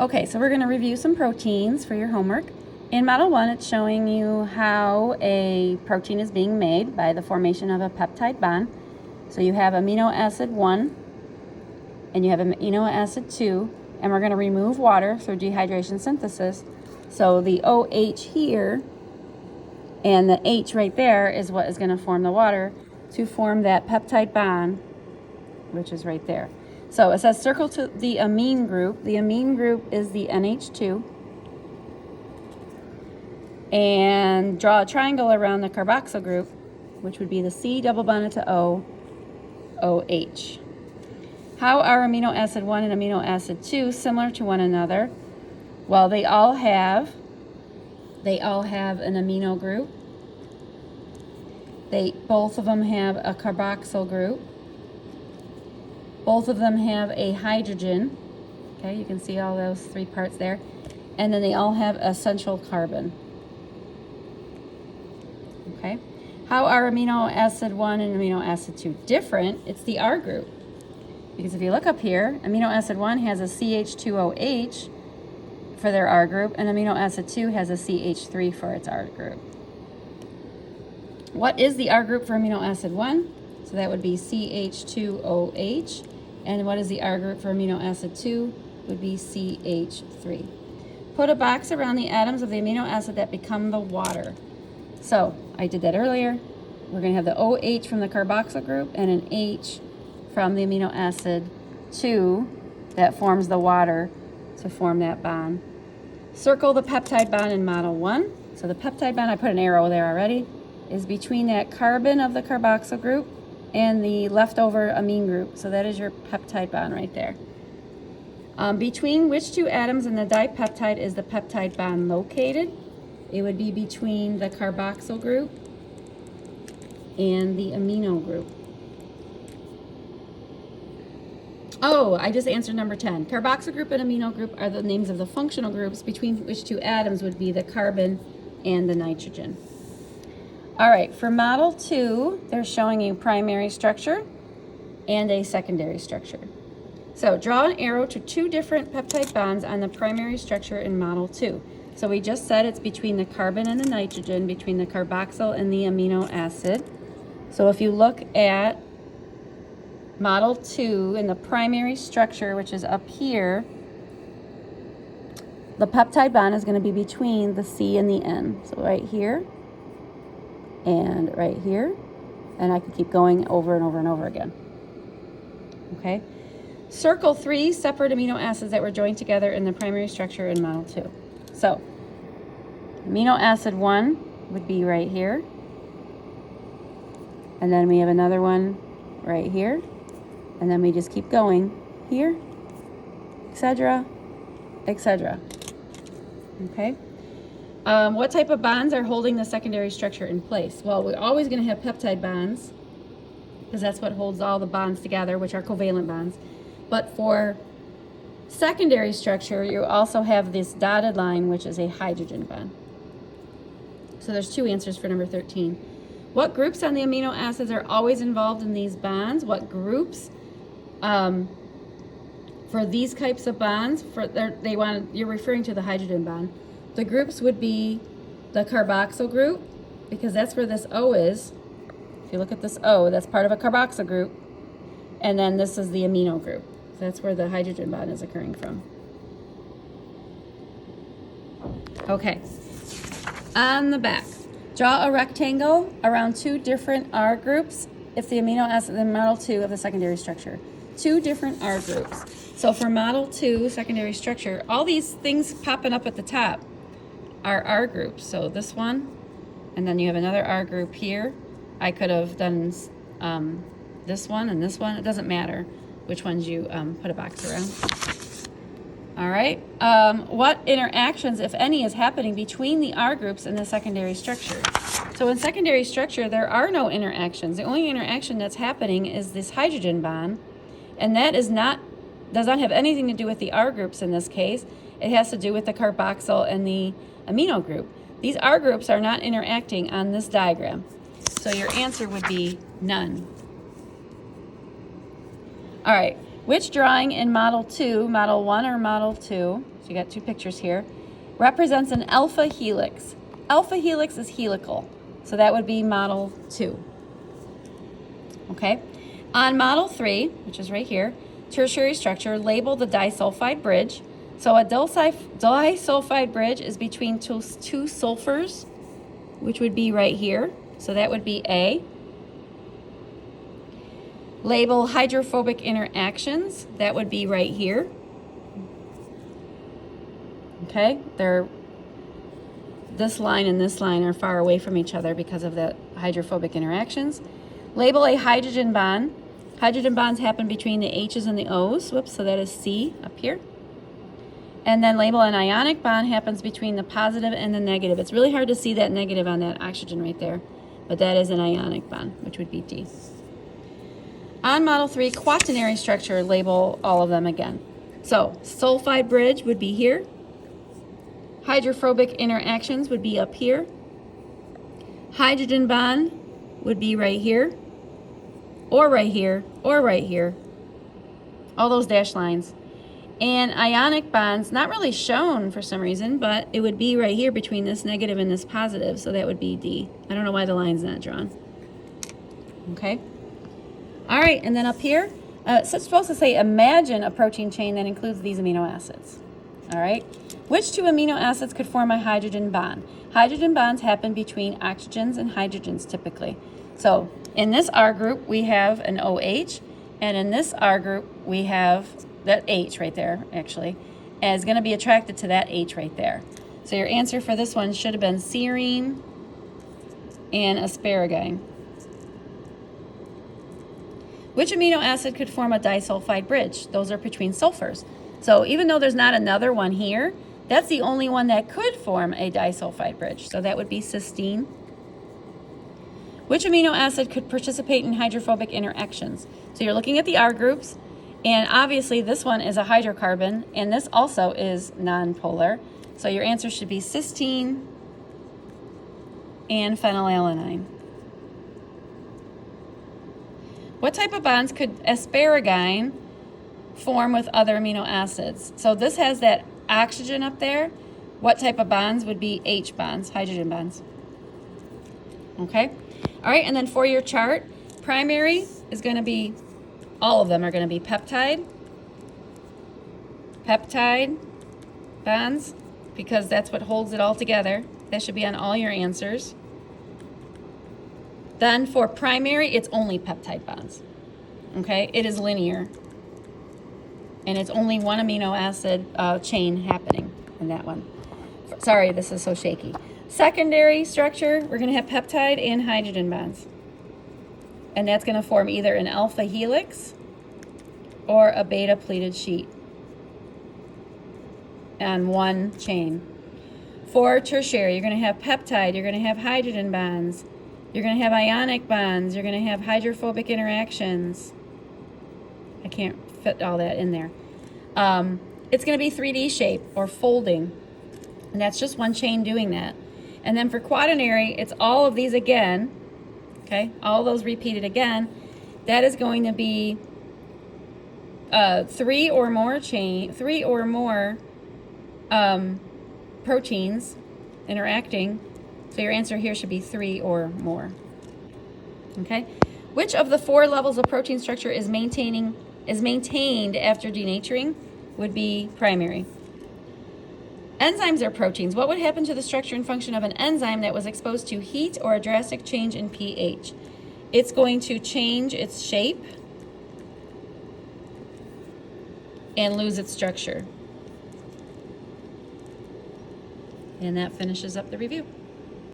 Okay, so we're going to review some proteins for your homework. In Model 1, it's showing you how a protein is being made by the formation of a peptide bond. So you have amino acid 1 and you have amino acid 2, and we're going to remove water through dehydration synthesis. So the OH here and the H right there is what is going to form the water to form that peptide bond, which is right there. So it says circle to the amine group. The amine group is the NH2. And draw a triangle around the carboxyl group, which would be the C double bonded to O, OH. How are amino acid 1 and amino acid 2 similar to one another? Well, they all have an amino group. Both of them have a carboxyl group. Both of them have a hydrogen. Okay, you can see all those three parts there. And then they all have a central carbon. Okay. How are amino acid 1 and amino acid 2 different? It's the R group. Because if you look up here, amino acid 1 has a CH2OH for their R group, and amino acid 2 has a CH3 for its R group. What is the R group for amino acid 1? So that would be CH2OH. And what is the R group for amino acid 2? Would be CH3. Put a box around the atoms of the amino acid that become the water. So I did that earlier. We're going to have the OH from the carboxyl group and an H from the amino acid 2 that forms the water to form that bond. Circle the peptide bond in Model 1. So the peptide bond, I put an arrow there already, is between that carbon of the carboxyl group and the leftover amine group. So that is your peptide bond right there. Between which two atoms in the dipeptide is the peptide bond located? It would be between the carboxyl group and the amino group. Oh, I just answered number 10. Carboxyl group and amino group are the names of the functional groups between which two atoms would be the carbon and the nitrogen. All right, for Model 2, they're showing you primary structure and a secondary structure. So draw an arrow to two different peptide bonds on the primary structure in Model 2. So we just said it's between the carbon and the nitrogen, between the carboxyl and the amino acid. So if you look at Model 2 in the primary structure, which is up here, the peptide bond is going to be between the C and the N. So right here and right here. And I could keep going over and over and over again. Okay? Circle 3 separate amino acids that were joined together in the primary structure in Model 2. So, amino acid 1 would be right here. And then we have another one right here. And then we just keep going here, etc., etc. Okay? What type of bonds are holding the secondary structure in place? Well, we're always going to have peptide bonds, because that's what holds all the bonds together, which are covalent bonds. But for secondary structure, you also have this dotted line, which is a hydrogen bond. So there's two answers for number 13. What groups on the amino acids are always involved in these bonds? What groups for these types of bonds? You're referring to the hydrogen bond. The groups would be the carboxyl group, because that's where this O is. If you look at this O, that's part of a carboxyl group. And then this is the amino group. So that's where the hydrogen bond is occurring from. Okay. On the back, draw a rectangle around two different R groups if the amino acid in Model 2 of the secondary structure. Two different R groups. So for Model 2 secondary structure, all these things popping up at the top are R groups. So this one, and then you have another R group here. I could have done this one and this one. It doesn't matter which ones you put a box around. All right. What interactions, if any, is happening between the R groups and the secondary structure? So in secondary structure, there are no interactions. The only interaction that's happening is this hydrogen bond, and that does not have anything to do with the R groups in this case. It has to do with the carboxyl and the amino group. These R groups are not interacting on this diagram. So your answer would be none. All right, Which drawing in Model 2, Model 1 or Model 2, so you got two pictures here, represents an alpha helix? Alpha helix is helical, so that would be Model 2. Okay? On Model 3, which is right here, tertiary structure, label the disulfide bridge. So a disulfide bridge is between two sulfurs, which would be right here. So that would be A. Label hydrophobic interactions. That would be right here. Okay, this line and this line are far away from each other because of the hydrophobic interactions. Label a hydrogen bond. Hydrogen bonds happen between the H's and the O's. Whoops, so that is C up here. And then label an ionic bond happens between the positive and the negative. It's really hard to see that negative on that oxygen right there, but that is an ionic bond, which would be D. On Model 3, quaternary structure, label all of them again. So sulfide bridge would be here. Hydrophobic interactions would be up here. Hydrogen bond would be right here, or right here, or right here. All those dashed lines. And ionic bonds, not really shown for some reason, but it would be right here between this negative and this positive, so that would be D. I don't know why the line's not drawn. Okay? All right, and then up here, so it's supposed to say imagine a protein chain that includes these amino acids. All right? Which two amino acids could form a hydrogen bond? Hydrogen bonds happen between oxygens and hydrogens typically. So in this R group, we have an OH, and in this R group, we have that H right there, actually, and is going to be attracted to that H right there. So your answer for this one should have been serine and asparagine. Which amino acid could form a disulfide bridge? Those are between sulfurs. So even though there's not another one here, that's the only one that could form a disulfide bridge. So that would be cysteine. Which amino acid could participate in hydrophobic interactions? So you're looking at the R groups, and obviously this one is a hydrocarbon, and this also is nonpolar. So your answer should be cysteine and phenylalanine. What type of bonds could asparagine form with other amino acids? So this has that oxygen up there. What type of bonds would be H bonds, hydrogen bonds? Okay. All right, and then for your chart, primary is going to be, all of them are going to be peptide bonds, because that's what holds it all together. That should be on all your answers. Then for primary, it's only peptide bonds. Okay, it is linear. And it's only one amino acid chain happening in that one. Sorry, this is so shaky. Secondary structure, we're going to have peptide and hydrogen bonds. And that's going to form either an alpha helix or a beta pleated sheet on one chain. For tertiary, you're going to have peptide, you're going to have hydrogen bonds, you're going to have ionic bonds, you're going to have hydrophobic interactions. I can't fit all that in there. It's going to be 3D shape or folding, and that's just one chain doing that. And then for quaternary, it's all of these again, okay, all those repeated again. That is going to be three or more proteins interacting. So your answer here should be 3 or more. Okay, which of the 4 levels of protein structure is maintained after denaturing? Would be primary. Enzymes are proteins. What would happen to the structure and function of an enzyme that was exposed to heat or a drastic change in pH? It's going to change its shape and lose its structure. And that finishes up the review.